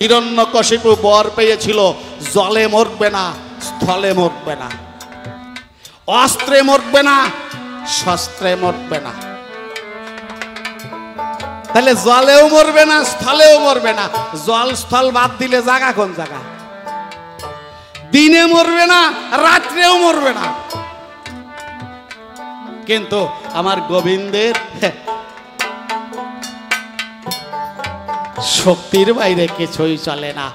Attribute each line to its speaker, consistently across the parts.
Speaker 1: হিরণ্যকশিপু বর পেয়েছিল জলে মরবে না, স্থলে মরবে না, অস্ত্রে মরবে না, শস্ত্রে মরবে না। তাহলে জলেও মরবে না, স্থলেও মরবে না। জল স্থল বাদ দিলে জায়গা কোন জায়গা? দিনে মরবে না, রাত্রেও মরবে না। কিন্তু আমার গোবিন্দের শক্তির বাইরে কিছুই চলে না।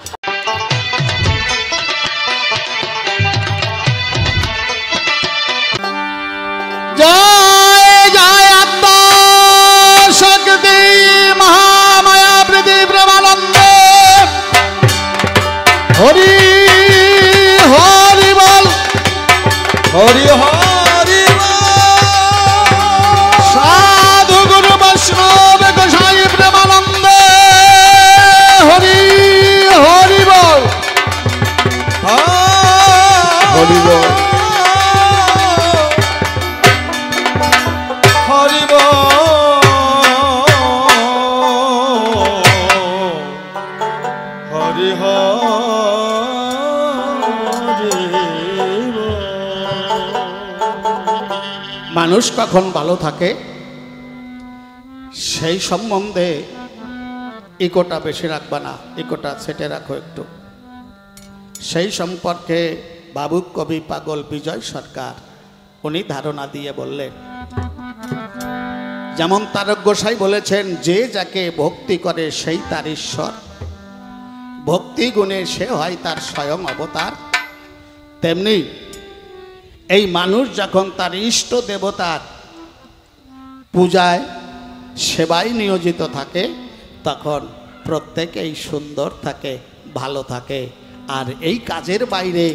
Speaker 1: জয় জয় আত্মা শক্তি মহামায়া প্রীতি প্রেমানন্দ হরি হরি বল, হরি হরি সাধু গুরু বৈষ্ণব গোসাই প্রেমানন্দ হরি হরি বল, হরি বল, হরি বল, হরি হরি। মানুষ কখন ভালো থাকে সেই সম্বন্ধে ইকোটা বেশি রাখবা না, ইকোটা সেটে রাখো একটু। সেই সম্পর্কে বাবুক কবি পাগল বিজয় সরকার উনি ধারণা দিয়ে বললেন, যেমন তারক গোসাই বলেছেন, যে যাকে ভক্তি করে সেই তার ঈশ্বর, ভক্তি গুণে সে হয় তার স্বয়ং অবতার। তেমনি এই মানুষ যখন তার ইষ্ট দেবতার পূজায় সেবায় নিয়োজিত থাকে তখন প্রত্যেকেই সুন্দর থাকে, ভালো থাকে। আর এই কাজের বাইরে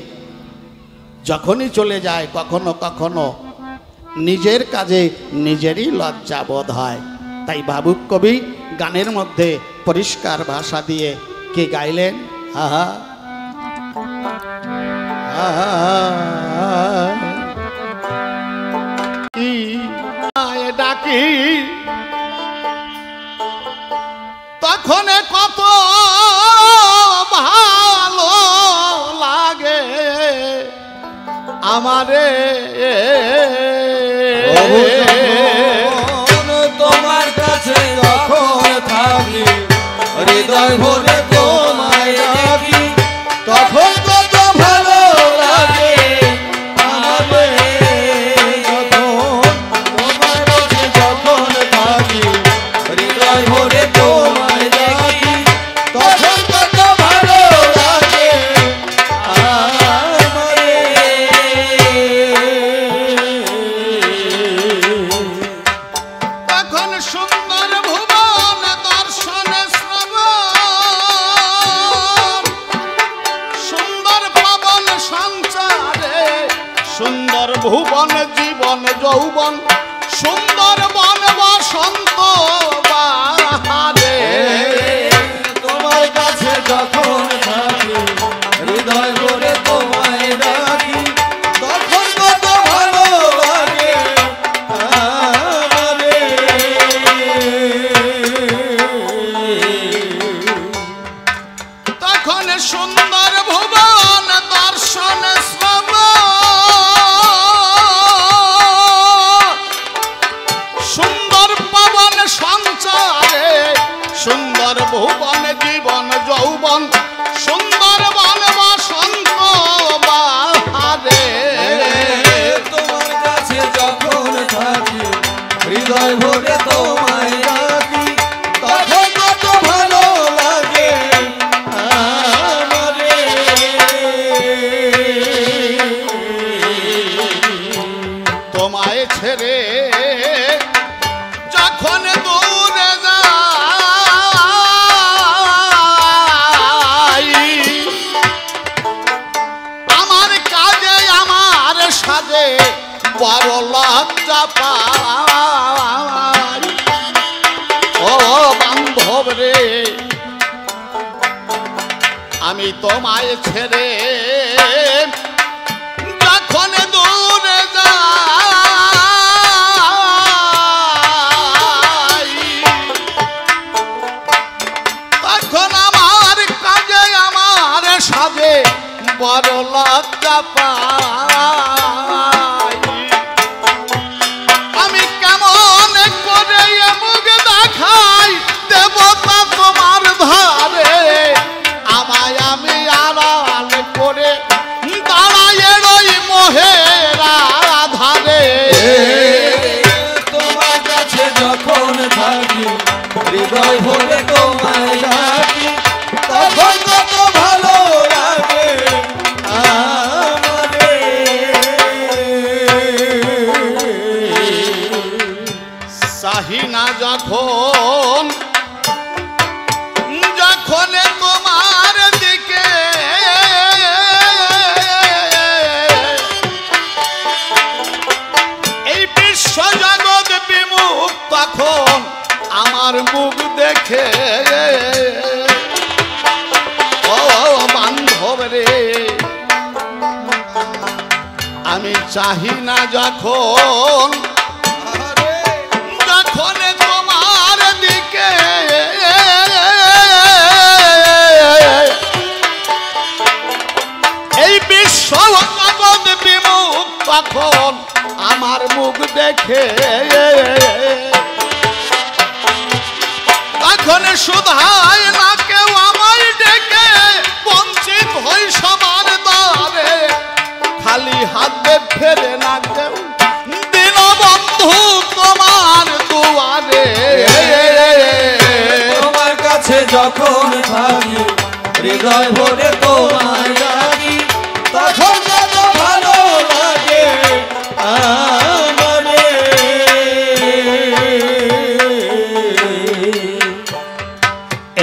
Speaker 1: যখনই চলে যায় কখনো কখনো নিজের কাজে নিজেরই লজ্জা বোধ হয়। তাই বাবুক কবি গানের মধ্যে পরিষ্কার ভাষা দিয়ে কে গাইলেন, আহা ডাকি তখন কত ভালো লাগে আমারে,
Speaker 2: তোমার কাছে যখন থাকি হৃদয় ভরে তোমায় ডাকি, তখন কত ভালো লাগে আমারে। তোমার কাছে যখন থাকি হৃদয় ভরে তোমায় ডাকি, তখন কত ভালো লাগে আমারে।
Speaker 1: তখন সুন্দর ভুবন দর্শনে শ্রবণ, সুন্দর পবন সঞ্চারে, সুন্দর ভুবন জীবন যৌবন, সুন্দর বন বসন্ত বাহারে।
Speaker 2: তোমার কাছে যখন থাকি হৃদয় ভরে তোমায় ডাকি, তখন কত ভালো লাগে আমারে।
Speaker 1: তখন সুন্দর ভুবন দর্শন শ্রবণ, সুন্দর পবন সঞ্চারে, সুন্দর ভুবন জীবন যৌবন, সুন্দর বন বসন্ত বাহারে।
Speaker 2: তোমার কাছে যখন থাকি হৃদয় ভরে তোমায় ডাকি, তখন কত ভালো লাগে আমারে।
Speaker 1: তোমায় ছেড়ে যখন দূরে যাই, আমার কাজে আমার সাজে বড় লজ্জা পাই। ও বান্ধব রে, আমি তোমায় ছেড়ে যখন দূরে যাই, তখন আমার কাজ বড় লজ্জা পাই। আমি কেমন করে এ মুখ দেখাই দেবতা তোমার ধারে, আমায় আমি আড়াল করে দাঁড়াই ওই মোহের আধারে।
Speaker 2: তোমার কাছে যখন থাকি হৃদয় ভরে তোমায় ডাকি, তখন কত ভালো লাগে আমারে।
Speaker 1: চাহি না যখন যখন তোমার দিকে, এই বিশ্ব জগৎ বিমুখ তখন আমার মুখ দেখে। ও বান্ধব রে, আমি চাহি না যখন যখন তোমার দিকে, এই বিশ্ব জগৎ বিমুখ তখন আমার মুখ দেখে। তখন শুধায় না কেউ আমায় ডেকে, বঞ্চিত হই সবার দ্বারে, খালি হাতে ফেরে না কেউ দীনবন্ধু তোমার দুয়ারে।
Speaker 2: তোমার কাছে যখন থাকি হৃদয় ভরে তোমায় ডাকি, তখন কত ভালো লাগে আমারে।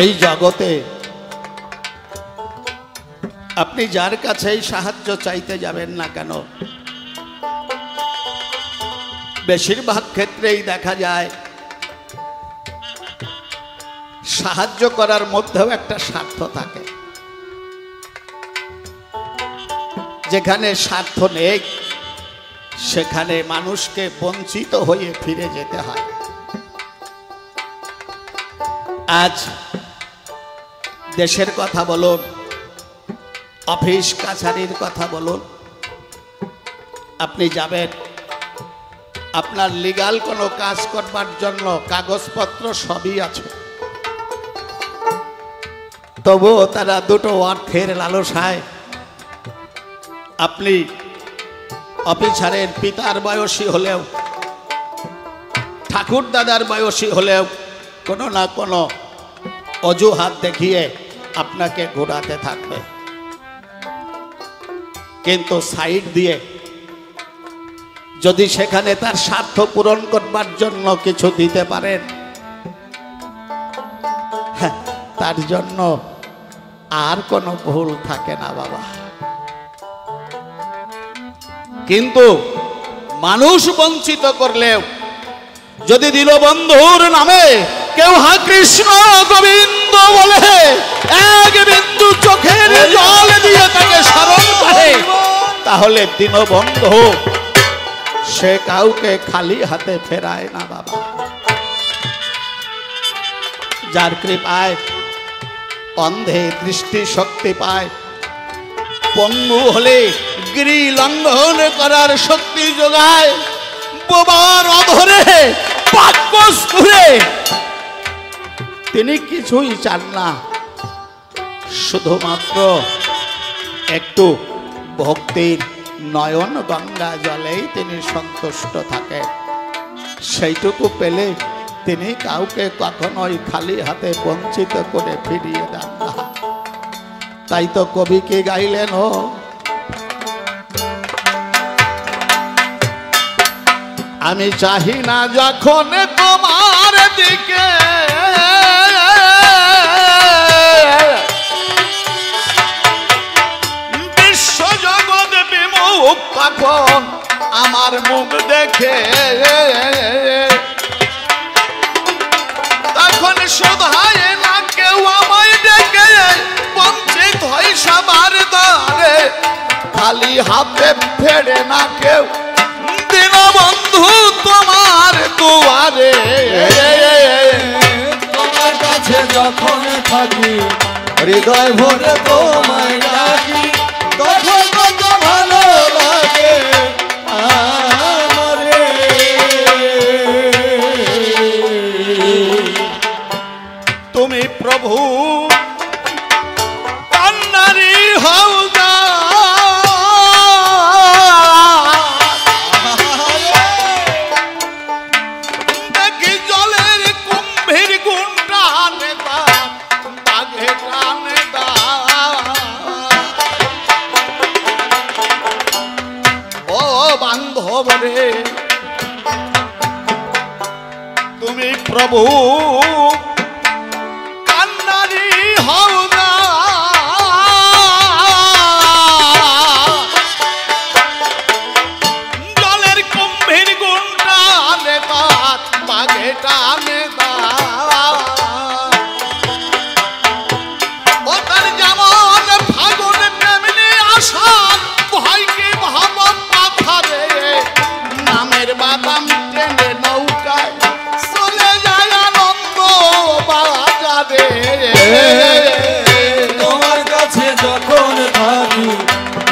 Speaker 1: এই জগতে আপনি যার কাছেই সাহায্য চাইতে যাবেন না কেন, বেশিরভাগ ক্ষেত্রেই দেখা যায় সাহায্য করার মধ্যেও একটা স্বার্থ থাকে। যেখানে স্বার্থ নেই সেখানে মানুষকে বঞ্চিত হয়ে ফিরে যেতে হয়। আজ দেশের কথা বলুন, অফিস কাছারির কথা বলুন, আপনি যাবেন, আপনার লিগাল কোনো কাজ করবার জন্য কাগজপত্র সবই আছে, তবুও তারা দুটো অর্থের লালসায় আপনি অফিসারের পিতার বয়সী হলেও ঠাকুর দাদার বয়সী হলেও কোনো না কোনো অজুহাত দেখিয়ে আপনাকে ঘোরাতে থাকবে। কিন্তু সাইড দিয়ে যদি সেখানে তার স্বার্থ পূরণ করবার জন্য কিছু দিতে পারেন, তার জন্য আর কোনো ভুল থাকে না বাবা। কিন্তু মানুষ বঞ্চিত করলেও যদি দীনবন্ধুর নামে কেউ হা কৃষ্ণ গোবিন্দ বলে, এক বিন্দু চোখের জল দিয়ে তাকে স্মরণ করে, তাহলে দীনবন্ধু সে কাউকে খালি হাতে ফেরায় না বাবা। যার কৃপায় অন্ধে দৃষ্টি শক্তি পায়, পঙ্গু হলে গিরি লঙ্ঘন করার শক্তি যোগায়, বোবার অধরে পাকস ঘুরে, তিনি কিছুই চান না, শুধুমাত্র একটু ভক্তির নয়ন গঙ্গা জলেই তিনি সন্তুষ্ট থাকেন। সেইটুকু পেলে তিনি কাউকে কখনোই খালি হাতে বঞ্চিত করে ফিরিয়ে দেন না। তাই তো কবি কি গাইলেন, ও আমি চাহি না যখন তোমার দিকে, বিশ্ব জগৎ বিমুখ তখন আমার মুখ দেখে, তখন শোধায় না কেউ আমায় ডেকে, বঞ্চিত হয় সবার দ্বারে, খালি হাতে ফেরে না কেউ দীনবন্ধু তোমার দুয়ারে।
Speaker 2: তোমার কাছে যখন থাকি হৃদয় ভরে তোমায় ডাকি, তখন কত ভালো লাগে আমারে।
Speaker 1: তুমি প্রভু কান্নারি হও না, দেখি জলের কুম্ভীর গুণ টানে দাও, বাঘে টানে দাও। ও বান্ধব রে, তুমি প্রভু কান্নারি হও না, জলের কুম্ভীর গুণ টানে দাও, বাঘে টানে দাও। ও তার যেমন ফাগুন তেমনি আষাঢ়, ভয়কে ভাব মাথা রে, নামের বাদাম টেনে নৌকায় চলে যায় আনন্দ বাজারে।
Speaker 2: তোমার কাছে যখন থাকি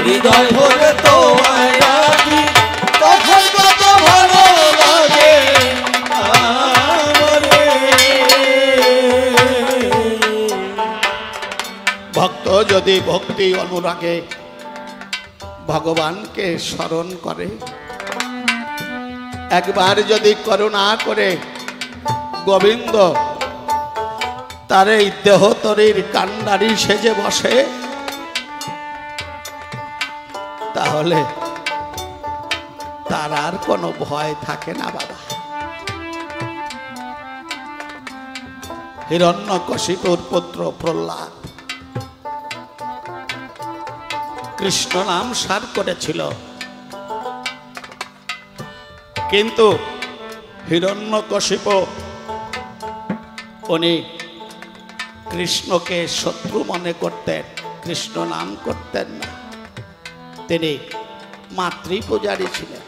Speaker 2: হৃদয় ভরে তোমায় ডাকি, তখন কত ভালো লাগে আমারে।
Speaker 1: ভক্ত যদি ভক্তি অনুরাগে ভগবানকে স্মরণ করে, একবার যদি করুণা করে গোবিন্দ তার এই দেহতরীর কান্ডারি সেজে বসে, তাহলে তার আর কোনো ভয় থাকে না বাবা। হিরণ্যকশিপুর পুত্র প্রহ্লাদ কৃষ্ণ নাম সার করেছিল, কিন্তু হিরণ্যকশিপু উনি কৃষ্ণকে শত্রু মনে করতেন, কৃষ্ণ নাম করতেন না, তিনি মাতৃ পূজারী ছিলেন।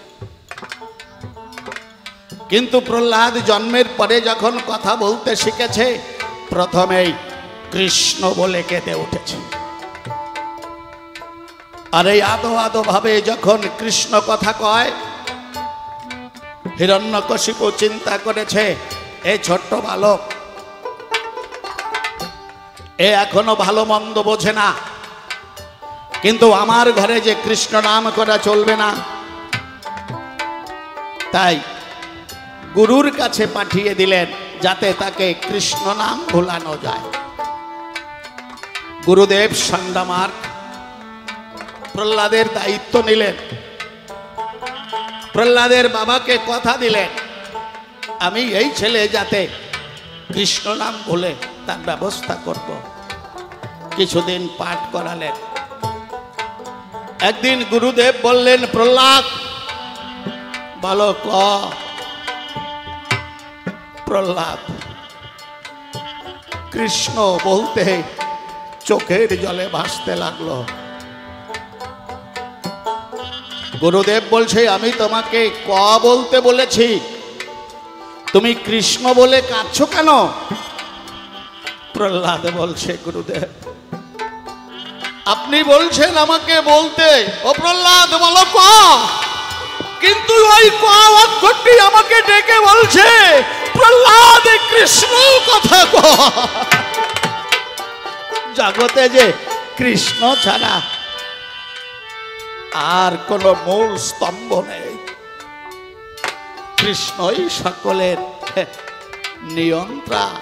Speaker 1: কিন্তু প্রহ্লাদ জন্মের পরে যখন কথা বলতে শিখেছে, প্রথমেই কৃষ্ণ বলে কেঁদে উঠেছে। আর এই আদো আদো ভাবে যখন কৃষ্ণ কথা কয়, হিরণ্যকশিপু চিন্তা করেছে, এই ছোট্ট বালক এ এখনো ভালো মন্দ বোঝে না, কিন্তু আমার ঘরে যে কৃষ্ণ নাম করা চলবে না, তাই গুরুর কাছে পাঠিয়ে দিলেন যাতে তাকে কৃষ্ণ নাম ভোলানো যায়। গুরুদেব সান্ডামার্ক প্রহ্লাদের দায়িত্ব নিলেন, প্রহ্লাদের বাবাকে কথা দিলেন, আমি এই ছেলে যাতে কৃষ্ণ নাম ভুলে তার ব্যবস্থা করব। কিছুদিন পাঠ করালেন। একদিন গুরুদেব বললেন, প্রহ্লাদ বলো ক। প্রহ্লাদ কৃষ্ণ বলতে চোখের জলে ভাসতে লাগলো। গুরুদেব বলছে, আমি তোমাকে ক বলতে বলেছি, তুমি কৃষ্ণ বলে কাঁদছো কেন? প্রহ্লাদ বলছে, গুরুদেব আপনি বলছেন আমাকে বলতে, ও প্রহ্লাদ বলো ক, কিন্তু ওই ক অক্ষরটি আমাকে ডেকে বলছে, প্রহ্লাদ কৃষ্ণ কথা ক। জগতে যে কৃষ্ণ ছাড়া আর কোন মূল স্তম্ভ নেই, কৃষ্ণই সকলের নিয়ন্ত্রণ।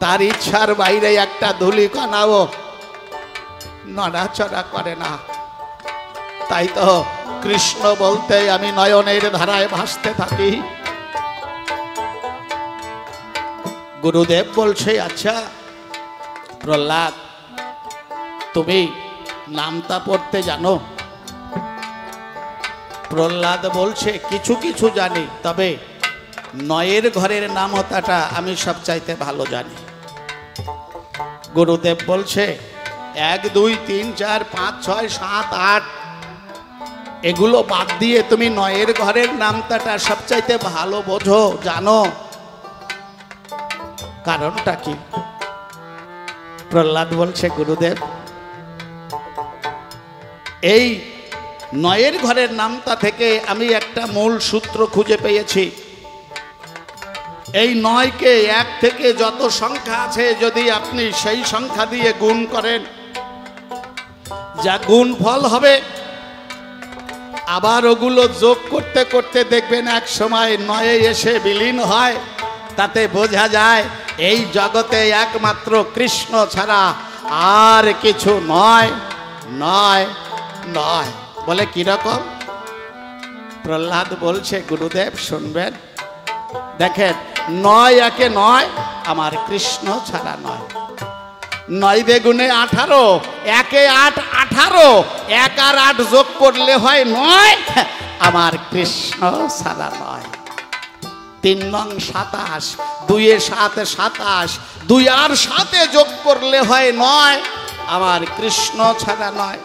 Speaker 1: তার ইচ্ছার বাইরে একটা ধূলিকণাও নড়াচড়া করে না। তাই তো কৃষ্ণ বলতে আমি নয়নের ধারায় ভাসতে থাকি। গুরুদেব বলছে, আচ্ছা প্রহ্লাদ তুমি নামটা পড়তে জানো? প্রহ্লাদ বলছে, কিছু কিছু জানি, তবে নয়ের ঘরের নামতাটা আমি সবচাইতে ভালো জানি। গুরুদেব বলছে, 1 2 3 4 5 6 7 8 এগুলো বাদ দিয়ে তুমি নয়ের ঘরের নামতাটা সবচাইতে ভালো বোঝো, জানো, কারণটা কি? প্রহ্লাদ বলছে, গুরুদেব এই নয়ের ঘরের নামটা থেকে আমি একটা মূল সূত্র খুঁজে পেয়েছি। এই নয়কে এক থেকে যত সংখ্যা আছে যদি আপনি সেই সংখ্যা দিয়ে গুণ করেন, যা গুণ ফল হবে, আবার ওগুলো যোগ করতে করতে দেখবেন এক সময় নয়ে এসে বিলীন হয়। তাতে বোঝা যায় এই জগতে একমাত্র কৃষ্ণ ছাড়া আর কিছু নয়, নয়, নয়। বলে কিরকম? প্রহ্লাদ বলছে, গুরুদেব শুনবেন, দেখেন, নয় একে নয়, আমার কৃষ্ণ ছাড়া নয়। নয় বেগুনে 18, একে 8, 18, 1 আর 8 যোগ করলে হয় 9, আমার কৃষ্ণ ছাড়া নয়। 3 নং 27, 2 এ 7, 27, 2 আর 7 যোগ করলে হয় 9, আমার কৃষ্ণ ছাড়া নয়।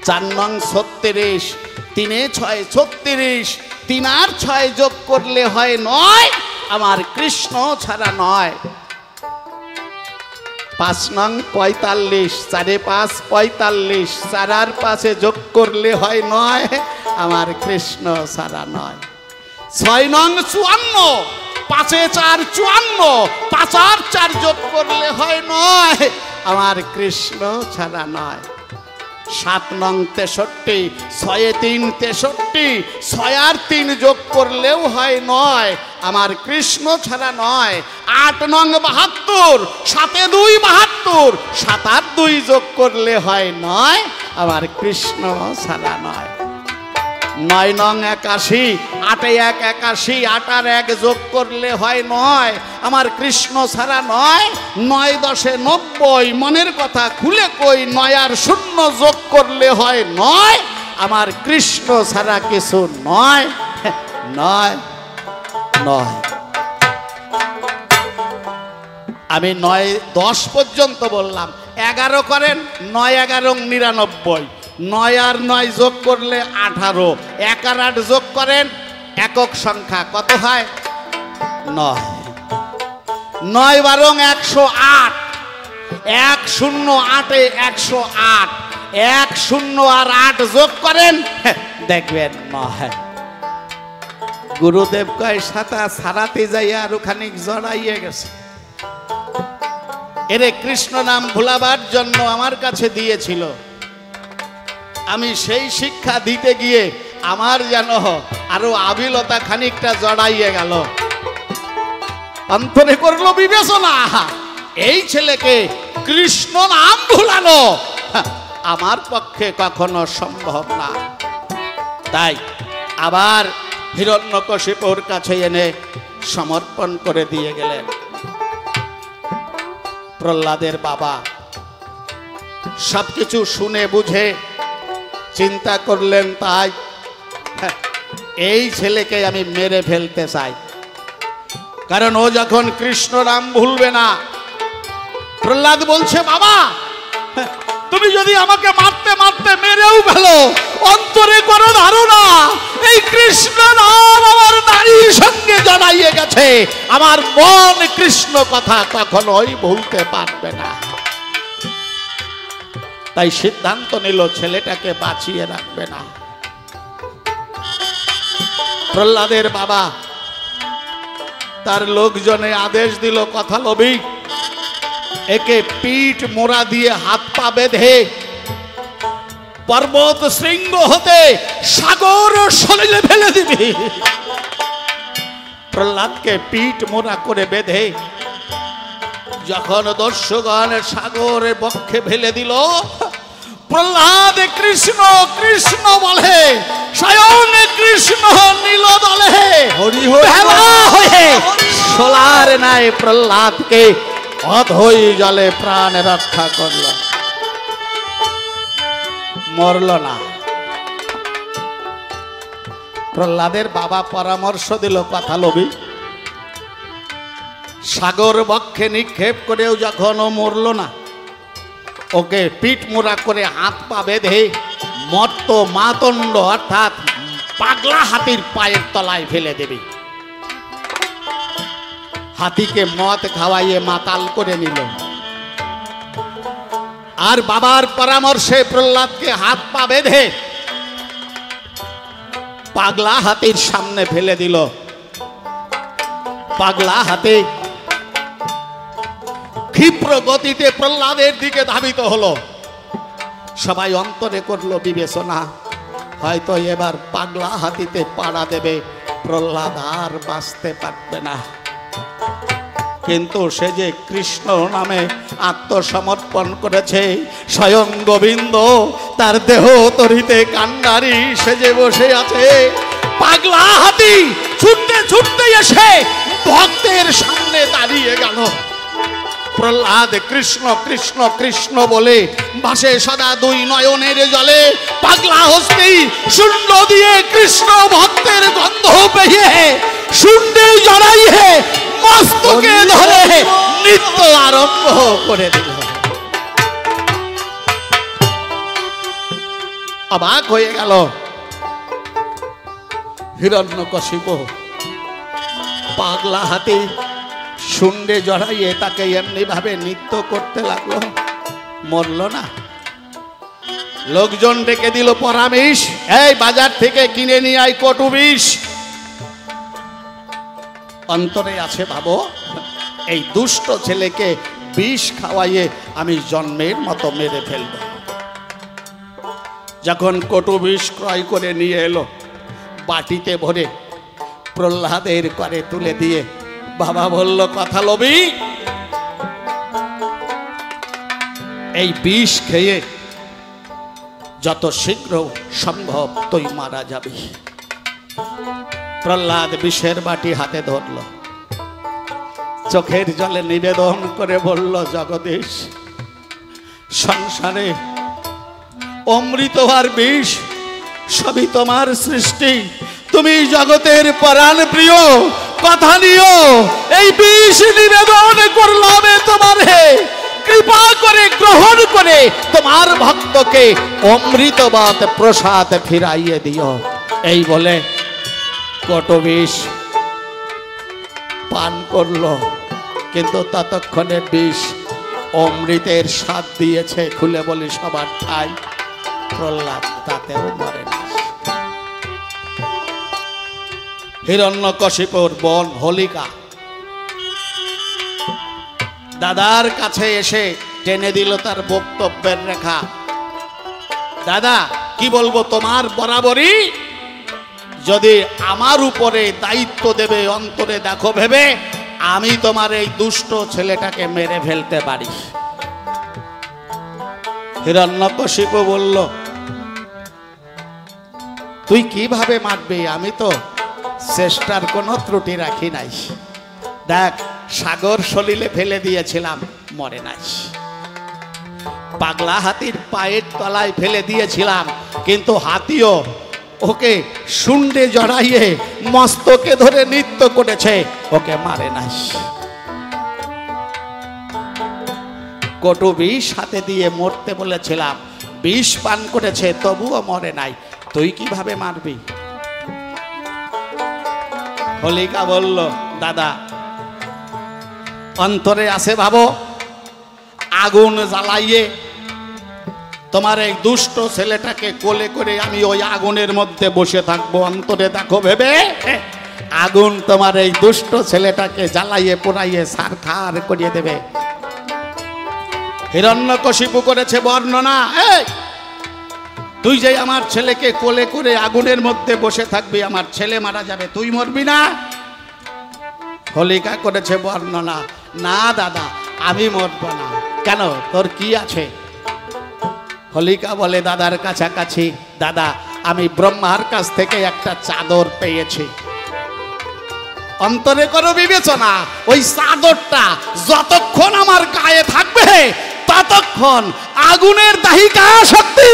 Speaker 1: 4 নং 36, 3 এ 6, 36, 3 আর 6 যোগ করলে হয় 9, আমার কৃষ্ণ ছাড়া নয়। 5 নং 45, 4 এ 5, 45, 4 আর 5 যোগ করলে হয় 9, আমার কৃষ্ণ ছাড়া নয়। 6 নং 54, 5 এ 4, 54, 5 আর 4 যোগ করলে হয় 9, আমার কৃষ্ণ ছাড়া নয়। 7 নং 63, 6 এ 3, 63, 6 আর 3 যোগ করলেও হয় 9, আমার কৃষ্ণ ছাড়া নয়। 8 নং 72, 7 এ 2, 72, 7 আর 2 যোগ করলে হয় 9, আমার কৃষ্ণ ছাড়া নয়। 9 নং 81, 8 এ 1, 81, 8 আর 1 যোগ করলে হয় 9, আমার কৃষ্ণ ছাড়া নয়। 9 10 এ 90, মনের কথা খুলে কই, 9 আর 0 যোগ করলে হয় 9, আমার কৃষ্ণ ছাড়া কিছু নয়, নয়, নয়। আমি 9 10 পর্যন্ত বললাম। 11 করেন, 9 11 99, 9 আর 9 যোগ করলে 18, 1 আর 8 যোগ করেন, একক সংখ্যা কত হয়? 9। 9 12 108, 1 0 8 এ 108, 1 0 আর 8 যোগ করেন, দেখবেন 9। গুরুদেব কয় সাতা সারাতে যাই আর ওখানে জড়াইয়ে গেছে। এরে কৃষ্ণ নাম ভুলাবার জন্য আমার কাছে দিয়েছিল। আমি সেই শিক্ষা দিতে গিয়ে আমার যেন আরো আবিলতা খানিকটা জড়াইয়ে গেল। অন্তরে করলো বিবেচনা, এই ছেলেকে কৃষ্ণ নাম ভুলানো আমার পক্ষে কখনো সম্ভব না। তাই আবার হিরণ্যকশিপুর কাছে এনে সমর্পণ করে দিয়ে গেলেন। প্রহ্লাদের বাবা সবকিছু শুনে বুঝে চিন্তা করলেন, তাই এই ছেলেকে আমি মেরে ফেলতে চাই, কারণ ও যখন কৃষ্ণ নাম ভুলবে না। প্রহ্লাদ বলছে, বাবা তুমি যদি আমাকে মারতে মারতে মেরেও ফেলো, অন্তরে করো ধারণা এই কৃষ্ণ নাম আমার নারীর সঙ্গে জড়াইয়ে গেছে, আমার মন কৃষ্ণ কথা কখনোই ভুলতে পারবে না। তাই সিদ্ধান্ত নিল ছেলেটাকে বাঁচিয়ে রাখবে না। প্রহ্লাদের বাবা তার লোকজনে আদেশ দিল, কথা লোভী, একে পিঠ মোড়া দিয়ে হাত পা বেঁধে পর্বত শৃঙ্গ হতে সাগর সলিলে ফেলে দিবি। প্রহ্লাদকে পিঠ মোড়া করে বেঁধে যখন দস্যুগণ সাগরের বক্ষে ফেলে দিল, প্রহ্লাদ কৃষ্ণ কৃষ্ণ বলে, স্বয়ং কৃষ্ণ নীল দলে হয়ে সোলার নাই প্রহ্লাদকে অধৈ জলে প্রাণ রক্ষা করল। মরল না। প্রহ্লাদের বাবা পরামর্শ দিল, কথা লোভী, সাগর বক্ষে নিক্ষেপ করেও যখন ও মরল না, ওকে পিঠ মোড়া করে হাত পা বেঁধে মর্ত মাতণ্ড অর্থাৎ পাগলা হাতির পায়ের তলায় ফেলে দেবে। হাতিকে মদ খাওয়াইয়ে মাতাল করে নিল। আর বাবার পরামর্শে প্রহ্লাদকে হাত পা বেঁধে পাগলা হাতির সামনে ফেলে দিল। পাগলা হাতি ক্ষিপ্র গতিতে প্রহ্লাদের দিকে ধাবিত হলো। সবাই অন্তরে করলো বিবেচনা, হয়তো এবার পাগলা হাতিতে পাড়া দেবে, প্রহ্লাদ আর বাঁচতে পারবে না। কিন্তু সে যে কৃষ্ণ নামে আত্মসমর্পণ করেছে, স্বয়ং গোবিন্দ তার দেহ তরিতে কান্ডারি সেজে বসে আছে। পাগলা হাতি ছুটতে ছুটতে এসে ভক্তের সামনে দাঁড়িয়ে গেল। প্রহ্লাদ কৃষ্ণ কৃষ্ণ কৃষ্ণ বলে ভাসে সদা দুই নয়নের জলে। পাগলা হস্তি শূন্য দিয়ে কৃষ্ণ ভক্তের গন্ধ পেয়ে শুন্ডে জড়াইয়ে মস্তকে ধরে নৃত্য আরম্ভ করে দিল। অবাক হয়ে গেল হিরণ্যকশিপু। পাগলা হাতি শুন্ডে জড়াইয়ে তাকে এমনি ভাবে নৃত্য করতে লাগলো, মরল না। লোকজন ডেকে দিল পরামর্শ, এই বাজার থেকে কিনে নিয়ে আয় কটু বিষ। অন্তরে আছে ভাবো, এই দুষ্ট ছেলেকে বিষ খাওয়াইয়ে আমি জন্মের মতো মেরে ফেলব। যখন কটু বিষ ক্রয় করে নিয়ে এলো, বাটিতে ভরে প্রহ্লাদের করে তুলে দিয়ে বাবা বলল, কথা লবি, এই বিষ খেয়ে যত শীঘ্র সম্ভব তুই মারা যাবি। প্রহ্লাদ বিষের বাটি হাতে ধরল, চোখের জলে নিবেদন করে বলল, জগদীশ, সংসারে অমৃত আর বিষ সবই তোমার সৃষ্টি, তুমি জগতের প্রাণ প্রিয়, কথা নিও, এই বিষ নিবেদন করলাম তোমারে, কৃপা করে গ্রহণ করে তোমার ভক্তকে অমৃতবাদ প্রসাদ ফিরাইয়ে দিও। এই বলে কটু বিষ পান করলো, কিন্তু ততক্ষণে বিষ অমৃতের স্বাদ দিয়েছে। খুলে বলি সবার ঠাই, প্রহ্লাদ তাতেও মরে না। হিরণ্যকশিপুর বোন হোলিকা দাদার কাছে এসে টেনে দিল তার বক্তব্যের রেখা। দাদা, কি বলবো, তোমার বরাবরই যদি আমার উপরে দায়িত্ব দেবে, অন্তরে দেখো ভেবে আমি তোমার এই দুষ্ট ছেলেটাকে মেরে ফেলতে পারি। হিরণ্যকশিপু বলল, তুই কিভাবে মারবি, আমি তো চেষ্টার কোনো ত্রুটি রাখি নাই। দেখ, সাগর সলিলে ফেলে দিয়েছিলাম, মরে নাই। পাগলা হাতির পায়ের তলায় ফেলে দিয়েছিলাম, কিন্তু হাতিও ওকে শুন্ডে জড়াইয়ে মস্তকে ধরে নৃত্য করেছে, ওকে মারে নাই। কটু বিষ হাতে দিয়ে মরতে বলেছিলাম, বিষ পান করেছে, তবুও মরে নাই, তুই কিভাবে মারবি? হোলিকা বলল, দাদা, অন্তরে আছে ভাবো, আগুন জ্বালাইয়ে তোমার এই দুষ্ট ছেলেটাকে কোলে করে আমি ওই আগুনের মধ্যে বসে থাকবো। অন্তরে দেখো ভেবে আগুন তোমার এই দুষ্ট ছেলেটাকে জ্বালাইয়ে পোড়াইয়ে ছারখার করিয়ে দেবে। হিরণ্যকশিপু করেছে বর্ণনা, তুই যে আমার ছেলেকে কোলে করে আগুনের মধ্যে বসে থাকবি, আমার ছেলে মারা যাবে, তুই মরবি না। হোলিকা করেছে বর্ণনা, না দাদা, আমি মরব না। কেন, তোর কি আছে? হোলিকা বলে, দাদার কাছাকাছি, দাদা, আমি ব্রহ্মার কাছ থেকে একটা চাদর পেয়েছি। অন্তরে করো বিবেচনা, ওই চাদরটা যতক্ষণ আমার গায়ে থাকবে ততক্ষণ আগুনের দাহিকা শক্তি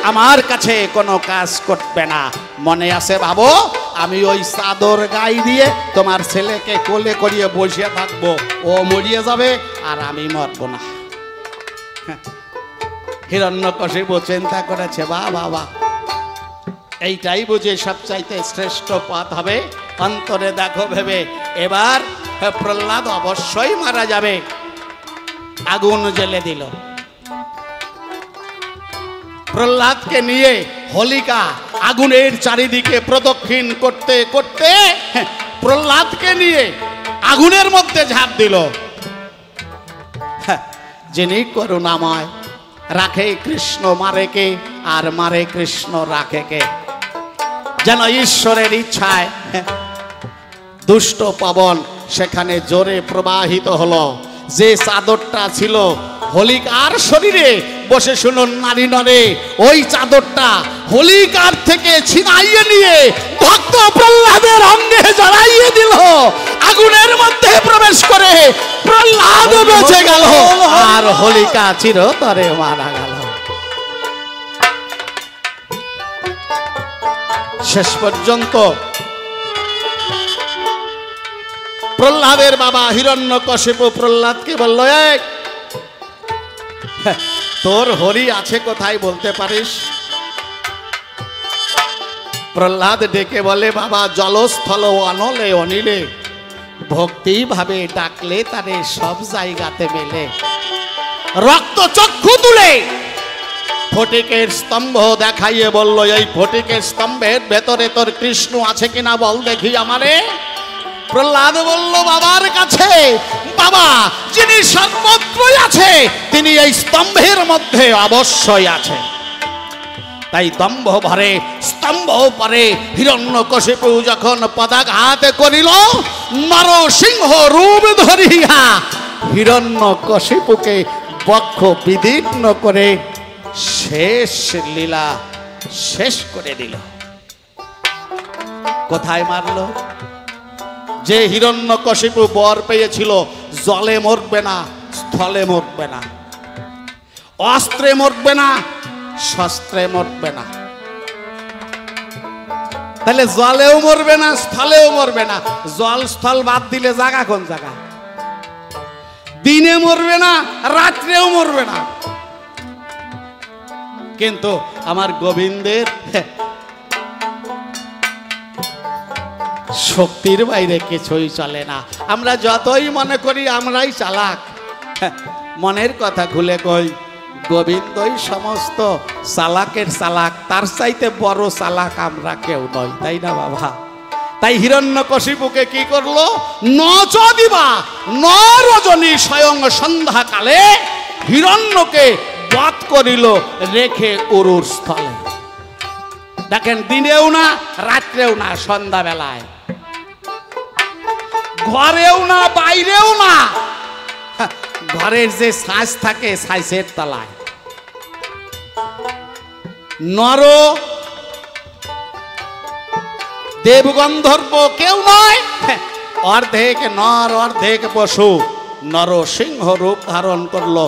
Speaker 1: আমার কাছে কোনো কাজ করবে না। মনে আছে ভাবো, আমি ওই চাদর গায়ে দিয়ে তোমার ছেলেকে কোলে করিয়ে বসে থাকবো, ও মরিয়ে যাবে আর আমি মরব না। হিরণ্যকশিপু চিন্তা করেছে, বাবা, এইটাই বুঝে সবচাইতে শ্রেষ্ঠ পথ হবে। অন্তরে দেখো ভেবে এবার প্রহ্লাদ অবশ্যই মারা যাবে। আগুন জ্বেলে দিল, প্রহ্লাদকে নিয়ে হোলিকা আগুনের চারিদিকে প্রদক্ষিণ করতে করতে প্রহ্লাদকে নিয়ে আগুনের মধ্যে ঝাঁপ দিল। যিনি করুণাময়, রাখে কৃষ্ণ মারে কে, আর মারে কৃষ্ণ রাখে কে। যেন ঈশ্বরের ইচ্ছায় দুষ্ট পবন সেখানে জোরে প্রবাহিত হলো। যে চাদরটা ছিল হোলিকার শরীরে, বসে শুনুন নারী নরে, ওই চাদরটা হোলিকার থেকে ছিনাইয়ে নিয়ে ভক্ত প্রহ্লাদের অঙ্গে জড়াইয়ে দিল। আগুনের মধ্যে প্রবেশ করে প্রহ্লাদ বেঁচে গেল, আর হোলিকা চিরতরে মারা গেল। শেষ পর্যন্ত প্রহ্লাদের বাবা হিরণ্যকশিপু প্রহ্লাদকে বলল, এই তোর হরি আছে কোথায় বলতে পারিস? প্রহ্লাদ ডেকে বলে, বাবা জলস্থল অনলে অনিলে ভক্তি ভাবে ডাকলে তারে সব জায়গাতে মেলে। রক্ত চক্ষু তুলে ফটিকের স্তম্ভ দেখাইয়ে বলল, এই ফটিকের স্তম্ভের ভেতরে তোর কৃষ্ণ আছে কিনা বল দেখি আমারে। প্রহ্লাদ বলল, বাবার কাছে। বাবা যিনি সর্বত্রই আছে, তিনি এই স্তম্ভের মধ্যে অবশ্যই আছে। তাই দম্ভ ভরে স্তম্ভ পরে হিরণ্যকশিপু যখন পদাঘাত করিল, নরসিংহ রূপ ধরিয়া হিরণ্যকশিপুকে বক্ষ বিদীর্ণ করে শেষ লীলা শেষ করে দিল। কোথায় মারল? যে হিরণ্যকশিপু বর পেয়েছিল জলে মরবে না, স্থলে মরবে না, অস্ত্রে মরবে না, শস্ত্রে মরবে না, তাহলে জলেও মরবে না, স্থলেও মরবে না। জল স্থল বাদ দিলে জায়গা কোন জায়গা? দিনে মরবে না, রাত্রেও মরবে না। কিন্তু আমার গোবিন্দের শক্তির বাইরে কিছুই চলে না। আমরা যতই মনে করি আমরাই চালাক, মনের কথা খুলে কই, গোবিন্দই সমস্ত চালাকের চালাক। তার চাইতে বড় চালাক আমরা কেউ নই, তাই না বাবা? তাই হিরণ্যকশিপুকে কি করলো? নচ দিবা ন রজনী স্বয়ং সন্ধ্যাকালে হিরণ্যকে বধ করিল রেখে অরুর স্থলে। দেখেন, দিনেও না, রাত্রেও না, সন্ধ্যাবেলায়, ঘরেও না, বাইরেও না, ঘরের যে ছাঁচ থাকে ছাঁচের তলায়। নর দেবগন্ধর্ব কেউ নয়, অর্ধেক নর অর্ধেক পশু নরসিংহ রূপ ধারণ করলো।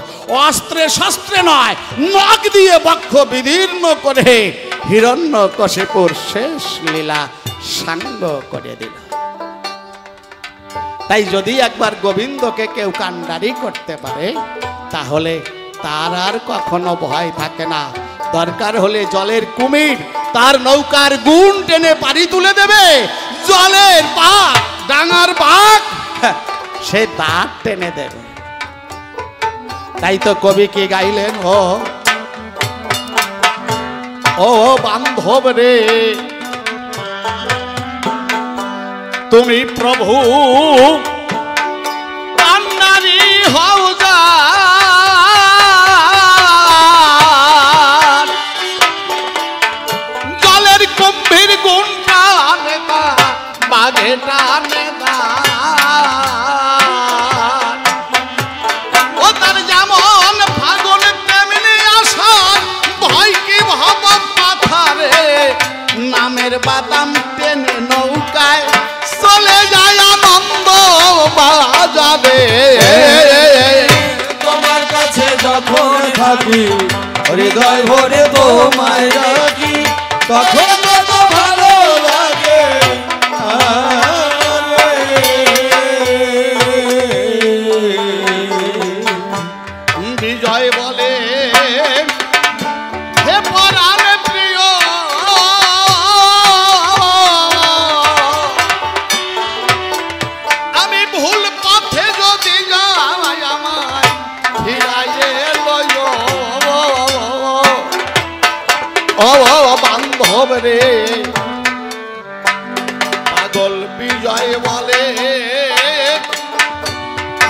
Speaker 1: অস্ত্রে শস্ত্রে নয়, নখ দিয়ে বক্ষ বিদীর্ণ করে হিরণ্যকশিপুর শেষ লীলা সাঙ্গ করে দিল। তাই যদি একবার গোবিন্দকে কেউ কান্ডারি করতে পারে, তাহলে তার আর কখনো ভয় থাকে না। দরকার হলে জলের কুমির তার নৌকার গুণ টেনে পারি তুলে দেবে, জলের বাঘ, ডাঙার বাঘ সে দাঁত টেনে দেবে। তাই তো কবি কি গাইলেন, ও বান্ধব রে তুমি প্রভু কান্ডারি হও যা, জলের গম্ভীর গুণটা নেতা বাঘেটা নেতা। ও তার যেমন ফাগুন তেমনি আসার, ভয় কি ভাব পাথারে নামের বাদাম টেনে নৌকায় চলে যায় আনন্দ বাজারে।
Speaker 2: তোমার কাছে যখন থাকি হৃদয় ভরে তোমায় রাখি, তখন কত ভালো লাগে।
Speaker 1: বিজয় বলে, হে পরাণ প্রিয় আমি ভুল পথে যদি যাই আমায় ফিরাইয়ে লয়। রে পাগল বিজয় বলে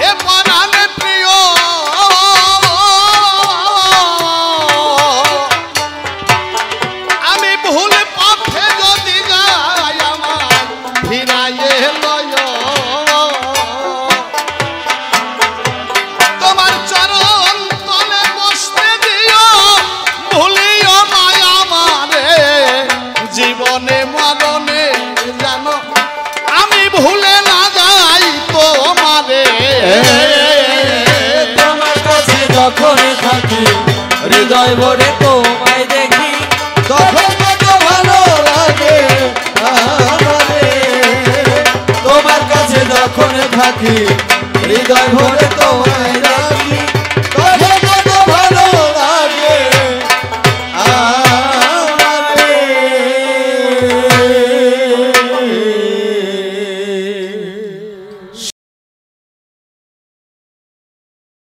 Speaker 1: এ পরাণে প্রিয় আমি ভুল পথে যদি যাই আমার ফিরাইয়ে লয় তোমার চরণ তলে বসতে দিও ভুলিও না আমারে জীবনে মরণে জানো আমি ভুলে না যাই তোমারে
Speaker 2: তোমার কাছে যখন থাকি হৃদয় ভরে তোমায় দেখি তখন কত ভালো লাগে আমারে তোমার কাছে যখন থাকি হৃদয় ভরে তোমায়